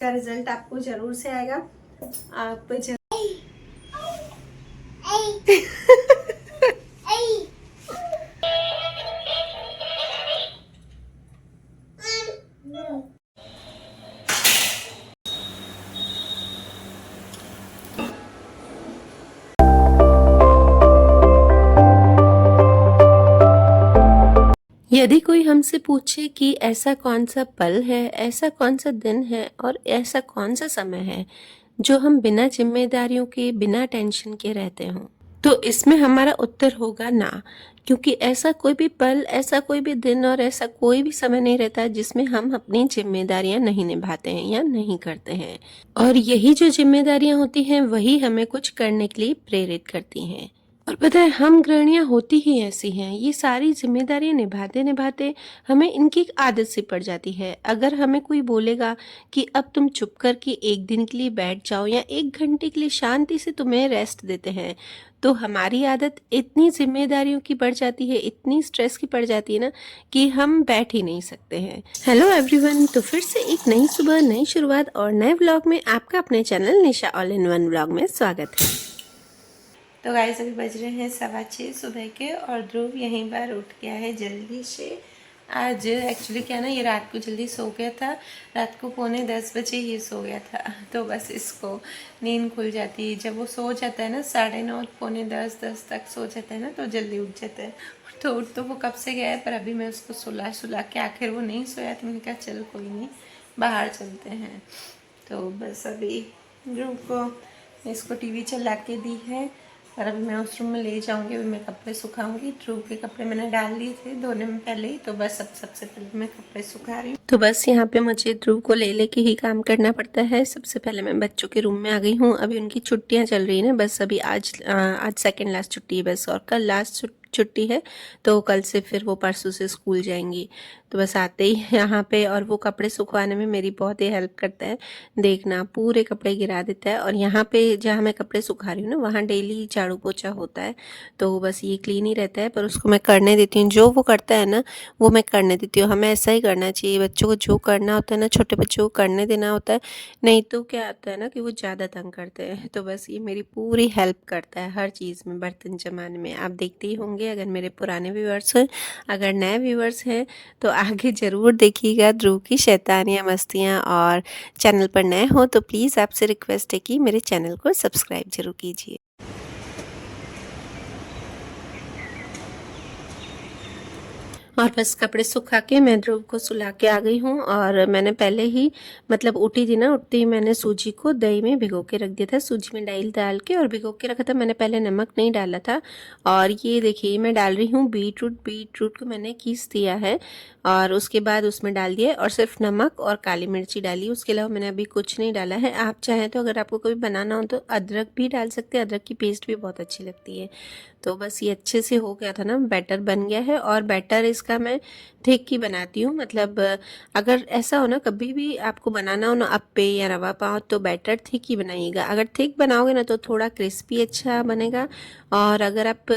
का रिजल्ट आपको जरूर से आएगा। आप यदि कोई हमसे पूछे कि ऐसा कौन सा पल है, ऐसा कौन सा दिन है और ऐसा कौन सा समय है जो हम बिना जिम्मेदारियों के, बिना टेंशन के रहते हों, तो इसमें हमारा उत्तर होगा ना। क्योंकि ऐसा कोई भी पल, ऐसा कोई भी दिन और ऐसा कोई भी समय नहीं रहता जिसमें हम अपनी जिम्मेदारियां नहीं निभाते हैं या नहीं करते हैं। और यही जो जिम्मेदारियां होती हैं वही हमें कुछ करने के लिए प्रेरित करती हैं। और पता है, हम गृहिणियां होती ही ऐसी हैं, ये सारी जिम्मेदारियां निभाते निभाते हमें इनकी आदत सी पड़ जाती है। अगर हमें कोई बोलेगा कि अब तुम चुप करके एक दिन के लिए बैठ जाओ या 1 घंटे के लिए शांति से तुम्हें रेस्ट देते हैं, तो हमारी आदत इतनी जिम्मेदारियों की बढ़ जाती है, इतनी स्ट्रेस की पड़ जाती है ना कि हम बैठ ही नहीं सकते हैं। हेलो एवरीवन, तो फिर से एक नई सुबह, नई शुरुआत और नए व्लॉग में आपका अपने channel Nisha all in one vlog में स्वागत है। तो गाइस, अभी बज रहे हैं 6:15 सुबह के और ध्रुव यहीं पर उठ गया है जल्दी से। आज एक्चुअली क्या ना, ये रात को जल्दी सो गया था, रात को 9:45 ही सो गया था। तो बस इसको नींद खुल जाती है जब वो सो जाता है ना, 9:30 9:45 तक सो जाता है ना, तो जल्दी उठ जाता है। तो उठ तो वो कब से गया है, पर अभी मैं उसको सुला के आखिर वो नहीं सोया, तो मैंने कहा चल कोई नहीं, बाहर चलते हैं। तो बस अभी ध्रुव को इसको टीवी चला के दी है और अभी मैं उस रूम में ले जाऊंगी। अभी मैं कपड़े सुखाऊंगी। ध्रुव के कपड़े मैंने डाल लिए थे धोने में पहले ही, तो बस अब सबसे पहले मैं कपड़े सुखा रही हूँ। तो बस यहाँ पे मुझे ध्रुव को ले लेके ही काम करना पड़ता है। सबसे पहले मैं बच्चों के रूम में आ गई हूँ। अभी उनकी छुट्टियाँ चल रही है ना, बस अभी आज सेकेंड लास्ट छुट्टी है बस, और कल लास्ट छुट्टी है, तो कल से फिर वो परसों से स्कूल जाएंगी। तो बस आते ही यहाँ पे, और वो कपड़े सुखवाने में मेरी बहुत ही हेल्प करता है। देखना, पूरे कपड़े गिरा देता है। और यहाँ पे जहाँ मैं कपड़े सुखा रही हूँ ना, वहाँ डेली झाड़ू पोछा होता है, तो बस ये क्लीन ही रहता है, पर उसको मैं करने देती हूँ। जो वो करता है ना, वो मैं करने देती हूँ। हमें ऐसा ही करना चाहिए, बच्चों को जो करना होता है ना, छोटे बच्चों को करने देना होता है। नहीं तो क्या आता है ना कि वो ज़्यादा तंग करते हैं। तो बस ये मेरी पूरी हेल्प करता है हर चीज़ में, बर्तन जमाने में। आप देखते ही होंगे, अगर मेरे पुराने व्यूअर्स हैं, अगर नए व्यूअर्स हैं तो आगे ज़रूर देखिएगा ध्रुव की शैतानियाँ, मस्तियाँ। और चैनल पर नए हो तो प्लीज़ आपसे रिक्वेस्ट है कि मेरे चैनल को सब्सक्राइब जरूर कीजिए। और बस कपड़े सुखा के मैं ध्रुव को सुला के आ गई हूँ। और मैंने पहले ही, मतलब उठी थी ना, उठते ही मैंने सूजी को दही में भिगो के रख दिया था। सूजी में दही डाल के और भिगो के रखा था मैंने, पहले नमक नहीं डाला था। और ये देखिए, मैं डाल रही हूँ बीटरूट को मैंने घिस दिया है और उसके बाद उसमें डाल दिया, और सिर्फ नमक और काली मिर्ची डाली। उसके अलावा मैंने अभी कुछ नहीं डाला है। आप चाहें तो, अगर आपको कभी बनाना हो तो अदरक भी डाल सकते हैं, अदरक की पेस्ट भी बहुत अच्छी लगती है। तो बस ये अच्छे से हो गया था ना, बैटर बन गया है। और बैटर इसका मैं थिक ही बनाती हूँ, मतलब अगर ऐसा हो ना, कभी भी आपको बनाना हो ना अप्पे या रवा पाव, तो बैटर थिक ही बनाइएगा। अगर थिक बनाओगे ना तो थोड़ा क्रिस्पी अच्छा बनेगा, और अगर आप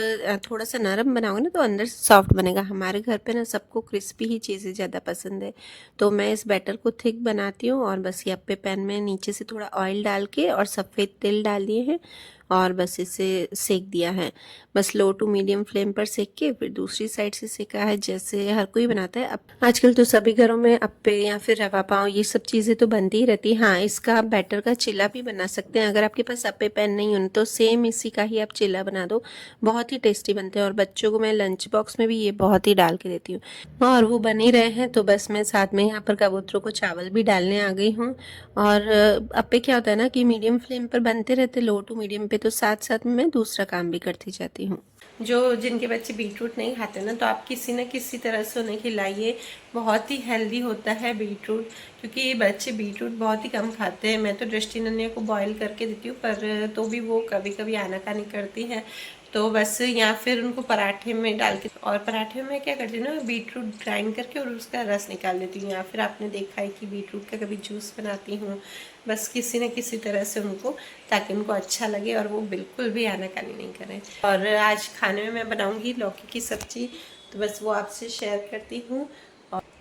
थोड़ा सा नरम बनाओगे ना तो अंदर से सॉफ्ट बनेगा। हमारे घर पे ना सबको क्रिस्पी ही चीज़ें ज़्यादा पसंद है, तो मैं इस बैटर को थिक बनाती हूँ। और बस ये अप्पे पैन में नीचे से थोड़ा ऑयल डाल के और सफ़ेद तिल डाल दिए हैं, और बस इसे सेक दिया है। बस लो टू मीडियम फ्लेम पर सेक के फिर दूसरी साइड से सेका है, जैसे हर कोई बनाता है। अब आजकल तो सभी घरों में अप्पे या फिर रवा पाव ये सब चीज़ें तो बनती ही रहती है। हाँ, इसका आप बैटर का चिल्ला भी बना सकते हैं। अगर आपके पास अप्पे पैन नहीं हो तो सेम इसी का ही आप चिल्ला बना दो, बहुत ही टेस्टी बनते हैं। और बच्चों को मैं लंच बॉक्स में भी ये बहुत ही डाल के देती हूँ। और वो बन ही रहे हैं, तो बस मैं साथ में यहाँ पर कबूतरों को चावल भी डालने आ गई हूँ। और अप्पे क्या होता है ना कि मीडियम फ्लेम पर बनते रहते, लो टू मीडियम पे, तो साथ साथ में मैं दूसरा काम भी करती जाती हूँ। जो जिनके बच्चे बीटरूट नहीं खाते ना, तो आप किसी न किसी तरह से उन्हें खिलाइए। बहुत ही हेल्दी होता है बीटरूट, क्योंकि ये बच्चे बीटरूट बहुत ही कम खाते हैं। मैं तो दृष्टि नन्या को बॉईल करके देती हूँ, पर तो भी वो कभी कभी आनाकानी करती है, तो बस या फिर उनको पराठे में डाल के, और पराठे में क्या करती हूँ ना, बीटरूट ग्राइंड करके और उसका रस निकाल देती हूँ। या फिर आपने देखा है कि बीटरूट का कभी जूस बनाती हूँ। बस किसी न किसी तरह से उनको, ताकि उनको अच्छा लगे और वो बिल्कुल भी आनाकानी नहीं करें। और आज खाने में मैं बनाऊँगी लौकी की सब्ज़ी, तो बस वो आपसे शेयर करती हूँ।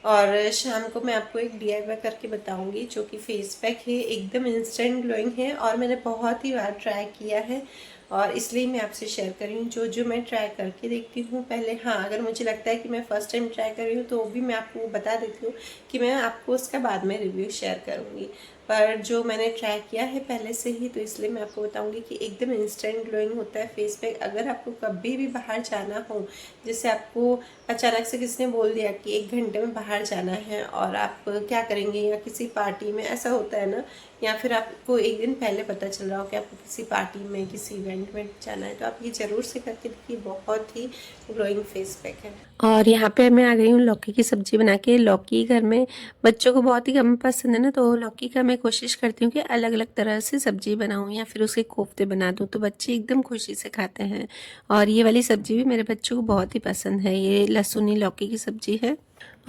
और शाम को मैं आपको एक डीआईवाई करके बताऊंगी, जो कि फेस पैक है, एकदम इंस्टेंट ग्लोइंग है और मैंने बहुत ही बार ट्राई किया है और इसलिए मैं आपसे शेयर कर रही हूँ जो जो मैं ट्राई करके देखती हूँ पहले। हाँ, अगर मुझे लगता है कि मैं फ़र्स्ट टाइम ट्राई कर रही हूँ तो वो भी मैं आपको बता देती हूँ कि मैं आपको उसका बाद में रिव्यू शेयर करूँगी। पर जो मैंने ट्राई किया है पहले से ही, तो इसलिए मैं आपको बताऊंगी कि एकदम इंस्टेंट ग्लोइंग होता है फेस पैक। अगर आपको कभी भी बाहर जाना हो, जैसे आपको अचानक से किसी ने बोल दिया कि 1 घंटे में बाहर जाना है और आप क्या करेंगे, या किसी पार्टी में ऐसा होता है ना, या फिर आपको एक दिन पहले पता चल रहा हो कि आपको किसी पार्टी में किसी इवेंट में जाना है, तो आप ये ज़रूर से करके देखिए, बहुत ही ग्लोइंग फेस पैक है। और यहाँ पे मैं आ गई हूँ लौकी की सब्ज़ी बना के। लौकी घर में बच्चों को बहुत ही कम पसंद है ना, तो लौकी का मैं कोशिश करती हूँ कि अलग अलग तरह से सब्ज़ी बनाऊँ या फिर उसके कोफ्ते बना दूँ, तो बच्चे एकदम खुशी से खाते हैं। और ये वाली सब्ज़ी भी मेरे बच्चों को बहुत ही पसंद है। ये लहसुनी लौकी की सब्ज़ी है।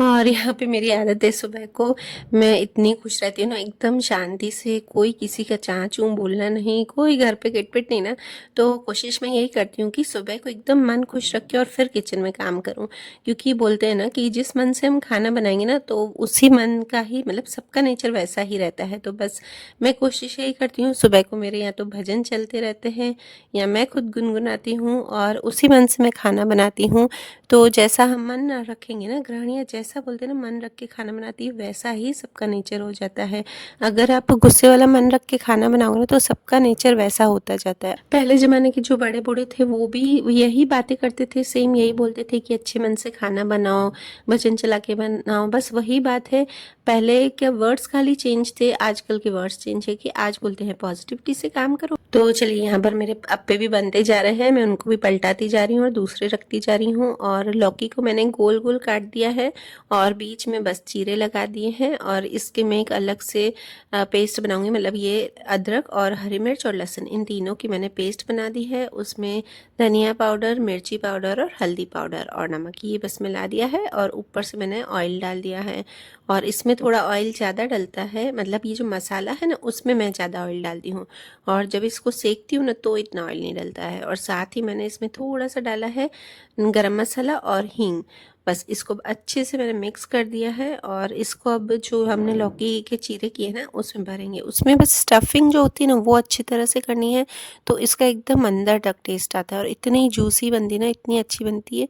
और यहाँ पे मेरी आदत है, सुबह को मैं इतनी खुश रहती हूँ ना, एकदम शांति से, कोई किसी का चाँ चूँ बोलना नहीं, कोई घर पे किटपिट नहीं ना, तो कोशिश मैं यही करती हूँ कि सुबह को एकदम मन खुश रख के और फिर किचन में काम करूँ। क्योंकि बोलते हैं ना कि जिस मन से हम खाना बनाएंगे ना, तो उसी मन का ही, मतलब सबका नेचर वैसा ही रहता है। तो बस मैं कोशिश यही करती हूँ, सुबह को मेरे यहाँ तो भजन चलते रहते हैं या मैं खुद गुनगुनाती हूँ और उसी मन से मैं खाना बनाती हूँ। तो जैसा हम मन रखेंगे ना, गृहिणियाँ जैसा बोलते हैं ना, मन रख के खाना बनाती है, वैसा ही सबका नेचर हो जाता है। अगर आप गुस्से वाला मन रख के खाना बनाओगे ना, तो सबका नेचर वैसा होता जाता है। पहले ज़माने के जो बड़े बूढ़े थे वो भी यही बातें करते थे, सेम यही बोलते थे कि अच्छे मन से खाना बनाओ, भजन चला के बनाओ। बस वही बात है, पहले के वर्ड्स खाली चेंज थे, आजकल के वर्ड्स चेंज है कि आज बोलते हैं पॉजिटिविटी से काम करो। तो चलिए, यहाँ पर मेरे अप्पे भी बनते जा रहे हैं, मैं उनको भी पलटाती जा रही हूँ और दूसरे रखती जा रही हूँ। और लौकी को मैंने गोल गोल काट दिया है और बीच में बस चीरे लगा दिए हैं। और इसके मैं एक अलग से पेस्ट बनाऊंगी, मतलब ये अदरक और हरी मिर्च और लहसुन, इन तीनों की मैंने पेस्ट बना दी है। उसमें धनिया पाउडर, मिर्ची पाउडर और हल्दी पाउडर और नमक, ये बस मिला दिया है और ऊपर से मैंने ऑयल डाल दिया है। और इसमें थोड़ा ऑयल ज़्यादा डलता है, मतलब ये जो मसाला है ना, उसमें मैं ज़्यादा ऑयल डालती हूँ। और जब इसको सेकती हूँ ना, तो इतना ऑयल नहीं डलता है। और साथ ही मैंने इसमें थोड़ा सा डाला है गरम मसाला और हींग। बस इसको अच्छे से मैंने मिक्स कर दिया है और इसको अब जो हमने लौकी के चीरे किए ना, उसमें भरेंगे। उसमें बस स्टफिंग जो होती है ना, वो अच्छी तरह से करनी है, तो इसका एकदम अंदर तक टेस्ट आता है और इतनी जूसी बनती है ना, इतनी अच्छी बनती है।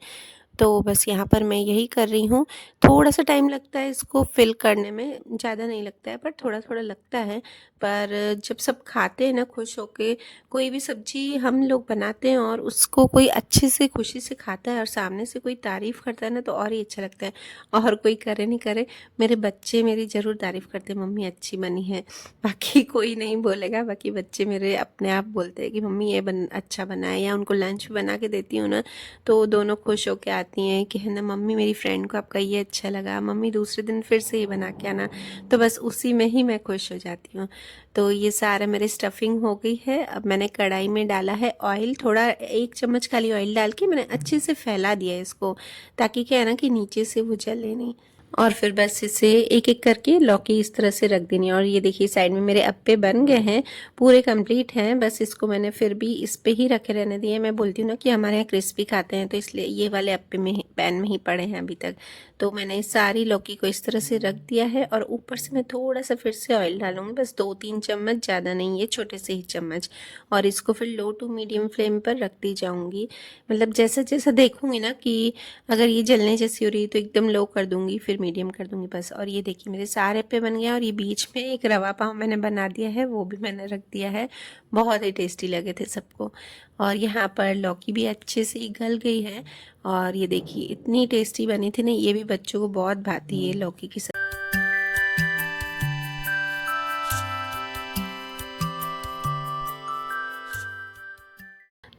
तो बस यहाँ पर मैं यही कर रही हूँ। थोड़ा सा टाइम लगता है इसको फिल करने में, ज़्यादा नहीं लगता है, पर थोड़ा थोड़ा लगता है। पर जब सब खाते हैं ना खुश होके, कोई भी सब्जी हम लोग बनाते हैं और उसको कोई अच्छे से खुशी से खाता है और सामने से कोई तारीफ़ करता है ना, तो और ही अच्छा लगता है। और कोई करे नहीं करे, मेरे बच्चे मेरी ज़रूर तारीफ़ करते हैं, मम्मी अच्छी बनी है। बाकी कोई नहीं बोलेगा, बाकी बच्चे मेरे अपने आप बोलते हैं कि मम्मी ये अच्छा बना है। या उनको लंच बना के देती हूँ ना, तो दोनों खुश होके आती हैं कि है ना मम्मी, मेरी फ्रेंड को आपका ये अच्छा लगा, मम्मी दूसरे दिन फिर से ये बना के आना। तो बस उसी में ही मैं खुश हो जाती हूँ। तो ये सारा मेरी स्टफिंग हो गई है। अब मैंने कढ़ाई में डाला है ऑयल, थोड़ा 1 चम्मच खाली ऑयल डाल के मैंने अच्छे से फैला दिया है इसको, ताकि क्या है ना कि नीचे से वो जले नहीं। और फिर बस इसे एक एक करके लौकी इस तरह से रख देनी है। और ये देखिए साइड में मेरे अप्पे बन गए हैं, पूरे कंप्लीट हैं। बस इसको मैंने फिर भी इस पे ही रखे रहने दिए। मैं बोलती हूँ ना कि हमारे यहाँ क्रिस्पी खाते हैं, तो इसलिए ये वाले अप्पे में पैन में ही पड़े हैं अभी तक। तो मैंने सारी लौकी को इस तरह से रख दिया है और ऊपर से मैं थोड़ा सा फिर से ऑयल डालूंगी, बस 2-3 चम्मच, ज़्यादा नहीं, ये छोटे से ही चम्मच। और इसको फिर लो टू मीडियम फ्लेम पर रखती जाऊँगी। मतलब जैसा जैसा देखूँगी ना कि अगर ये जलने जैसी हो रही है, तो एकदम लो कर दूँगी, फिर मीडियम कर दूँगी बस। और ये देखिए मेरे सारे पे बन गया। और ये बीच में एक रवा पाव मैंने बना दिया है, वो भी मैंने रख दिया है। बहुत ही टेस्टी लगे थे सबको। और यहाँ पर लौकी भी अच्छे से गल गई है। और ये देखिए इतनी टेस्टी बनी थी ना, ये भी बच्चों को बहुत भाती है लौकी की सब्जी।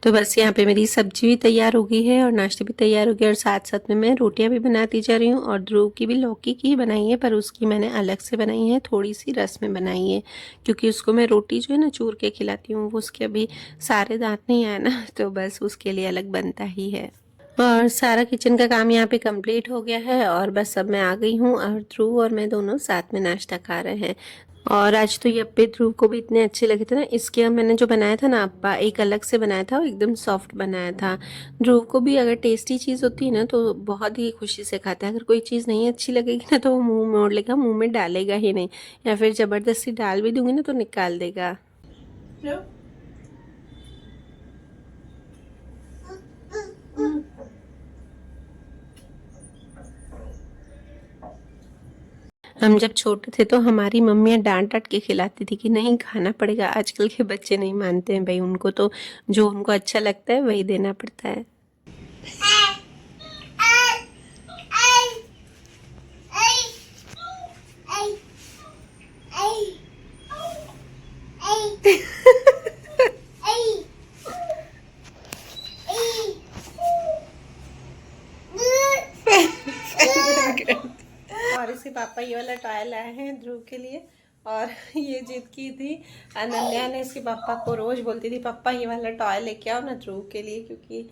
तो बस यहाँ पे मेरी सब्जी भी तैयार हो गई है और नाश्ता भी तैयार हो गया, और साथ साथ में मैं रोटियां भी बनाती जा रही हूँ। और ध्रुव की भी लौकी की बनाई है, पर उसकी मैंने अलग से बनाई है, थोड़ी सी रस में बनाई है, क्योंकि उसको मैं रोटी जो है ना चूर के खिलाती हूँ, वो उसके अभी सारे दांत नहीं आए ना, तो बस उसके लिए अलग बनता ही है। और सारा किचन का काम यहाँ पे कंप्लीट हो गया है और बस अब मैं आ गई हूँ और ध्रुव और मैं दोनों साथ में नाश्ता खा रहे हैं। और आज तो ये अप्पे ध्रुव को भी इतने अच्छे लगे थे ना, इसके मैंने जो बनाया था ना अप्पा, एक अलग से बनाया था और एकदम सॉफ्ट बनाया था। ध्रुव को भी अगर टेस्टी चीज़ होती है ना तो बहुत ही खुशी से खाता है। अगर कोई चीज़ नहीं अच्छी लगेगी ना तो वो मुंह मोड़ लेगा, मुंह में डालेगा ही नहीं, या फिर ज़बरदस्ती डाल भी दूंगी ना तो निकाल देगा। हम जब छोटे थे तो हमारी मम्मियाँ डांट डांट के खिलाती थी कि नहीं खाना पड़ेगा। आजकल के बच्चे नहीं मानते हैं भाई, उनको तो जो उनको अच्छा लगता है वही देना पड़ता है। और इसके पापा ये वाला टॉय लाए हैं ध्रुव के लिए, और ये जिद की थी अनन्या ने इसके पापा को, रोज बोलती थी पापा ये वाला टॉय लेके आओ ना ध्रुव के लिए, क्योंकि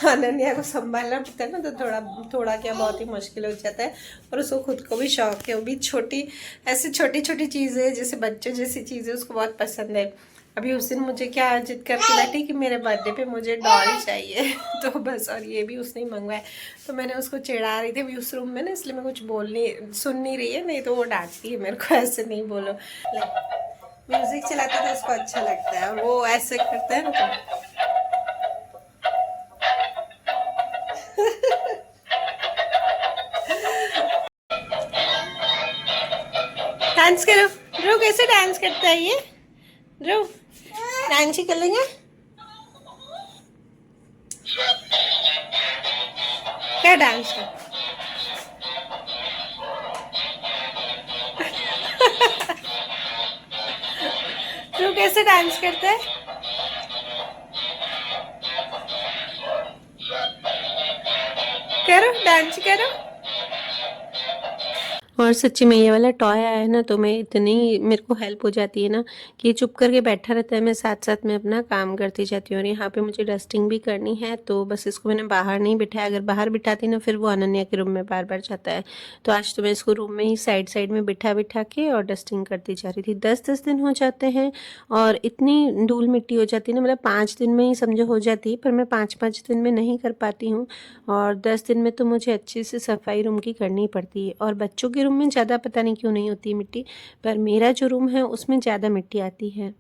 अनन्या को संभालना पड़ता है ना, तो थोड़ा थोड़ा क्या बहुत ही मुश्किल हो जाता है। और उसको खुद को भी शौक है, वो भी छोटी ऐसे छोटी छोटी चीज़ें जैसे बच्चों जैसी चीज़ें उसको बहुत पसंद है। अभी उस दिन मुझे क्या जिद करके बैठी कि मेरे बर्थडे पे मुझे डॉल चाहिए तो बस, और ये भी उसने ही मंगवाया। तो मैंने उसको चिढ़ा रही थी अभी उस रूम में ना, इसलिए मैं कुछ सुन नहीं रही है, नहीं तो वो डांटती है मेरे को, ऐसे नहीं बोलो। म्यूजिक चलाता तो उसको अच्छा लगता है, और वो ऐसे करता है ना तो डांस करो। ध्रुव कैसे डांस करता है ये? ध्रुव डांस ही कर लेंगे, क्या डांस है? ध्रुव कैसे डांस करता है? करो डांस करो। और सच्ची में ये वाला टॉय आया है ना तो मैं इतनी, मेरे को हेल्प हो जाती है ना कि ये चुप करके बैठा रहता है, मैं साथ साथ में अपना काम करती जाती हूँ। और यहाँ पे मुझे डस्टिंग भी करनी है, तो बस इसको मैंने बाहर नहीं बिठाया। अगर बाहर बिठाती ना फिर वो अनन्या के रूम में बार बार जाता है, तो आज तो मैं इसको रूम में ही साइड साइड में बिठा बिठा के और डस्टिंग करती जा रही थी। 10-10 दिन हो जाते हैं और इतनी धूल मिट्टी हो जाती है ना, मतलब 5 दिन में ही समझो हो जाती है, पर मैं 5-5 दिन में नहीं कर पाती हूँ। और 10 दिन में तो मुझे अच्छे से सफाई रूम की करनी पड़ती है। और बच्चों के रूम में ज़्यादा पता नहीं क्यों नहीं होती मिट्टी, पर मेरा जो रूम है उसमें ज़्यादा मिट्टी आती है।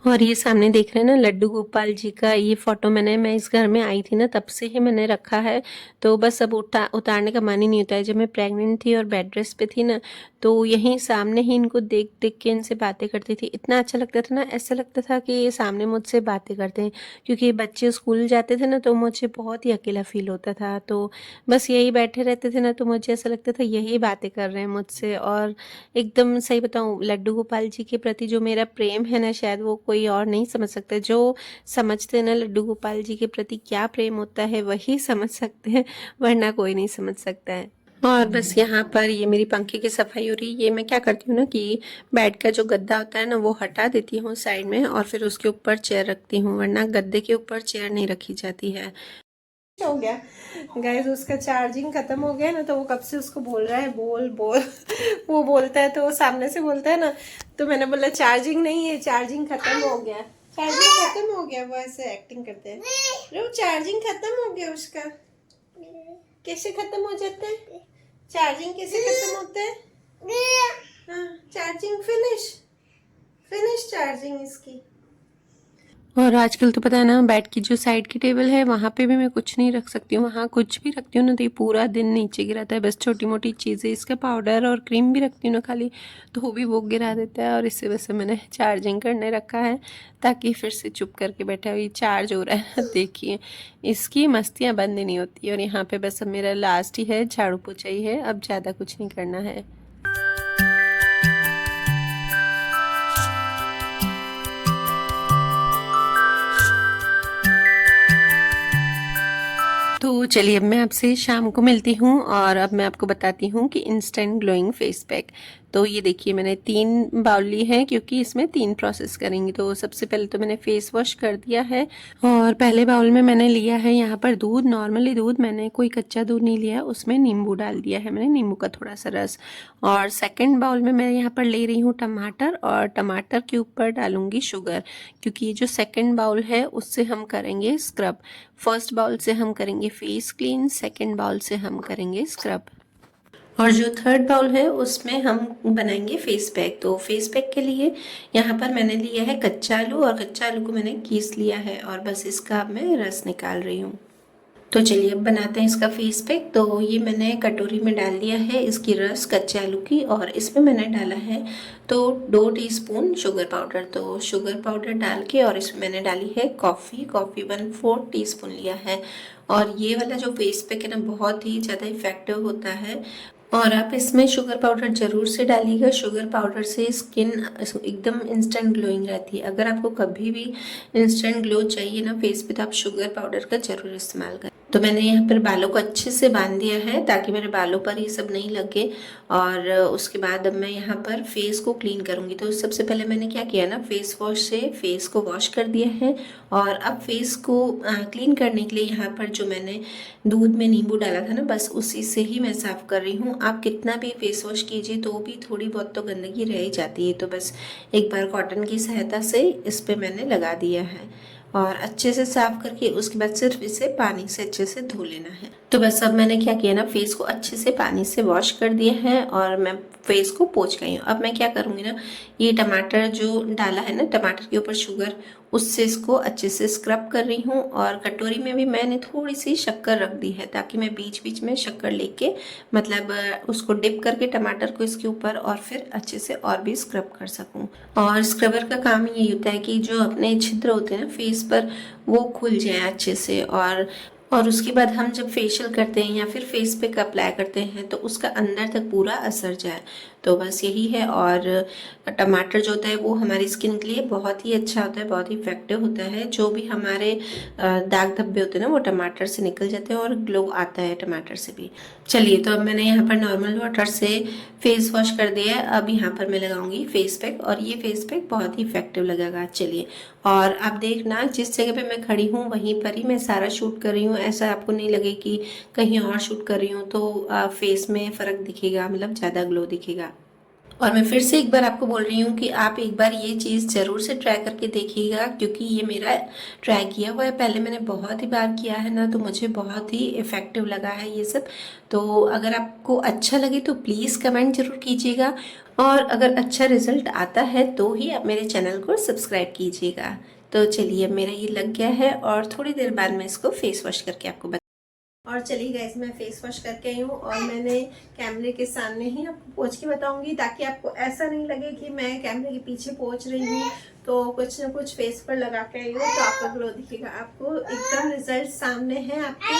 और ये सामने देख रहे हैं ना लड्डू गोपाल जी का ये फोटो, मैं इस घर में आई थी ना तब से ही मैंने रखा है। तो बस अब उतारने का मन ही नहीं होता है। जब मैं प्रेग्नेंट थी और बेड रेस्ट पे थी ना, तो यहीं सामने ही इनको देख देख के इनसे बातें करती थी। इतना अच्छा लगता था ना, ऐसा लगता था कि ये सामने मुझसे बातें करते हैं, क्योंकि बच्चे स्कूल जाते थे ना तो मुझे बहुत ही अकेला फील होता था। तो बस यही बैठे रहते थे ना, तो मुझे ऐसा लगता था यही बातें कर रहे हैं मुझसे। और एकदम सही बताऊं, लड्डू गोपाल जी के प्रति जो मेरा प्रेम है ना, शायद वो कोई और नहीं समझ सकता। जो समझते हैं ना लड्डू गोपाल जी के प्रति क्या प्रेम होता है, वही समझ सकते हैं, वरना कोई नहीं समझ सकता है। और बस यहाँ पर ये मेरी पंखे की सफाई हो रही है। ये मैं क्या करती हूँ ना कि बेड का जो गद्दा होता है ना वो हटा देती हूँ साइड में, और फिर उसके ऊपर चेयर रखती हूँ, वरना गद्दे के ऊपर चेयर नहीं रखी जाती है। हो गया गाइस, उसका चार्जिंग खत्म हो गया ना, तो वो कब से उसको बोल रहा है बोल बोल वो बोलता है तो वो सामने से बोलता है ना, तो मैंने बोला चार्जिंग नहीं है, चार्जिंग खत्म हो गया, चार्जिंग खत्म हो गया। वो ऐसे एक्टिंग करते हैं। रो चार्जिंग खत्म हो गया उसका। कैसे खत्म हो जाता है? चार्जिंग कैसे खत्म होता है? हाँ, चार्जिंग फिनिश, फिनिश चार्जिंग इसकी। और आजकल तो पता है ना, बेड की जो साइड की टेबल है वहाँ पे भी मैं कुछ नहीं रख सकती हूँ। वहाँ कुछ भी रखती हूँ ना तो ये पूरा दिन नीचे गिराता है। बस छोटी मोटी चीज़ें, इसका पाउडर और क्रीम भी रखती हूँ ना खाली, तो भी वो गिरा देता है। और इससे वजह से मैंने चार्जिंग करने रखा है, ताकि फिर से चुप करके बैठा हुई चार्ज हो रहा है। देखिए इसकी मस्तियाँ बंद नहीं होती। और यहाँ पे बस अब मेरा लास्ट ही है, झाड़ू पोछा ही है, अब ज़्यादा कुछ नहीं करना है। तो चलिए अब मैं आपसे शाम को मिलती हूँ, और अब मैं आपको बताती हूँ कि इंस्टेंट ग्लोइंग फेस पैक। तो ये देखिए मैंने 3 बाउल ली है क्योंकि इसमें 3 प्रोसेस करेंगे। तो सबसे पहले तो मैंने फेस वॉश कर दिया है और पहले बाउल में मैंने लिया है यहाँ पर दूध, नॉर्मली दूध, मैंने कोई कच्चा दूध नहीं लिया, उसमें नींबू डाल दिया है मैंने, नींबू का थोड़ा सा रस। और सेकंड बाउल में मैं यहाँ पर ले रही हूँ टमाटर और टमाटर के ऊपर डालूंगी शुगर, क्योंकि ये जो सेकंड बाउल है उससे हम करेंगे स्क्रब। फर्स्ट बाउल से हम करेंगे फेस क्लीन, सेकंड बाउल से हम करेंगे स्क्रब। और जो थर्ड बाउल है उसमें हम बनाएंगे फेस पैक। तो फेस पैक के लिए यहाँ पर मैंने लिया है कच्चा आलू और कच्चा आलू को मैंने घिस लिया है और बस इसका अब मैं रस निकाल रही हूँ। तो चलिए अब बनाते हैं इसका फेस पैक। तो ये मैंने कटोरी में डाल दिया है इसकी रस कच्चे आलू की और इसमें मैंने डाला है तो 2 टीस्पून शुगर पाउडर। तो शुगर पाउडर डाल के और इसमें मैंने डाली है कॉफ़ी 1/4 टीस्पून लिया है। और ये वाला जो फेस पैक है ना बहुत ही ज़्यादा इफेक्टिव होता है और आप इसमें शुगर पाउडर ज़रूर से डालिएगा। शुगर पाउडर से स्किन एकदम इंस्टेंट ग्लोइंग रहती है। अगर आपको कभी भी इंस्टेंट ग्लो चाहिए ना फेस पे तो आप शुगर पाउडर का ज़रूर इस्तेमाल करें। तो मैंने यहाँ पर बालों को अच्छे से बांध दिया है ताकि मेरे बालों पर ये सब नहीं लगे। और उसके बाद अब मैं यहाँ पर फेस को क्लीन करूँगी। तो सबसे पहले मैंने क्या किया ना, फेस वॉश से फेस को वॉश कर दिया है और अब फेस को क्लीन करने के लिए यहाँ पर जो मैंने दूध में नींबू डाला था ना बस उसी से ही मैं साफ़ कर रही हूँ। आप कितना भी फेस वॉश कीजिए तो भी थोड़ी बहुत तो गंदगी रह ही जाती है। तो बस एक बार कॉटन की सहायता से इस पर मैंने लगा दिया है और अच्छे से साफ करके उसके बाद सिर्फ इसे पानी से अच्छे से धो लेना है। तो बस अब मैंने क्या किया ना, फेस को अच्छे से पानी से वॉश कर दिया है और मैं फेस को पोंछ गई हूँ। अब मैं क्या करूँगी ना, ये टमाटर जो डाला है ना, टमाटर के ऊपर शुगर, उससे इसको अच्छे से स्क्रब कर रही हूँ। और कटोरी में भी मैंने थोड़ी सी शक्कर रख दी है ताकि मैं बीच बीच में शक्कर लेके मतलब उसको डिप करके टमाटर को इसके ऊपर और फिर अच्छे से और भी स्क्रब कर सकूँ। और स्क्रबर का काम ये होता है कि जो अपने छिद्र होते हैं ना फेस पर वो खुल जाए अच्छे से। और उसके बाद हम जब फेशियल करते हैं या फिर फेस पैक अप्लाई करते हैं तो उसका अंदर तक पूरा असर जाए। तो बस यही है। और टमाटर जो होता है वो हमारी स्किन के लिए बहुत ही अच्छा होता है, बहुत ही इफेक्टिव होता है। जो भी हमारे दाग धब्बे होते हैं ना वो टमाटर से निकल जाते हैं और ग्लो आता है टमाटर से भी। चलिए, तो अब मैंने यहाँ पर नॉर्मल वाटर से फेस वॉश कर दिया है। अब यहाँ पर मैं लगाऊंगी फेस पैक और ये फेस पैक बहुत ही इफेक्टिव लगेगा। चलिए, और आप देखना जिस जगह पे मैं खड़ी हूँ वहीं पर ही मैं सारा शूट कर रही हूँ। ऐसा आपको नहीं लगे कि कहीं और शूट कर रही हूँ तो फेस में फ़र्क दिखेगा, मतलब ज़्यादा ग्लो दिखेगा। और मैं फिर से एक बार आपको बोल रही हूँ कि आप एक बार ये चीज़ ज़रूर से ट्राई करके देखिएगा, क्योंकि ये मेरा ट्राई किया हुआ है, पहले मैंने बहुत ही बार किया है ना, तो मुझे बहुत ही इफ़ेक्टिव लगा है ये सब। तो अगर आपको अच्छा लगे तो प्लीज़ कमेंट ज़रूर कीजिएगा और अगर अच्छा रिजल्ट आता है तो ही आप मेरे चैनल को सब्सक्राइब कीजिएगा। तो चलिए, मेरा ये लग गया है और थोड़ी देर बाद मैं इसको फेस वॉश करके आपको और चलिए गाइस, मैं फेस वॉश करके आई हूँ और मैंने कैमरे के सामने ही आपको पोंछ के बताऊंगी ताकि आपको ऐसा नहीं लगे कि मैं कैमरे के पीछे पोंछ रही हूँ तो कुछ ना कुछ फेस पर लगा के आई हूँ तो आपका ग्लो दिखेगा। आपको एकदम रिजल्ट सामने है आपके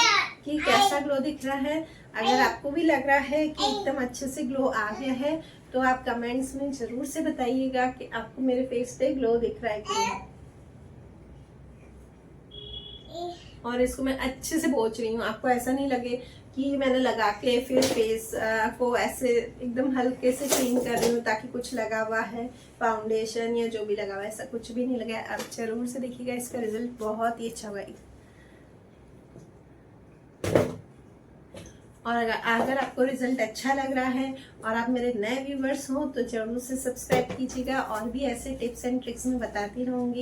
कि कैसा ग्लो दिख रहा है। अगर आपको भी लग रहा है कि एकदम अच्छे से ग्लो आ गया है तो आप कमेंट्स में ज़रूर से बताइएगा कि आपको मेरे फेस पे ग्लो दिख रहा है कि नहीं। और इसको मैं अच्छे से पोंछ रही हूँ, आपको ऐसा नहीं लगे कि मैंने लगा के फिर फेस को ऐसे एकदम हल्के से क्लीन कर रही हूँ ताकि कुछ लगा हुआ है, फाउंडेशन या जो भी लगा हुआ है, ऐसा कुछ भी नहीं लगा है। आप जरूर से देखिएगा, इसका रिजल्ट बहुत ही अच्छा हुआ है। और अगर आपको रिजल्ट अच्छा लग रहा है और आप मेरे नए व्यूवर्स हो तो जरूर से सब्सक्राइब कीजिएगा और भी ऐसे टिप्स एंड ट्रिक्स में बताती रहूँगी।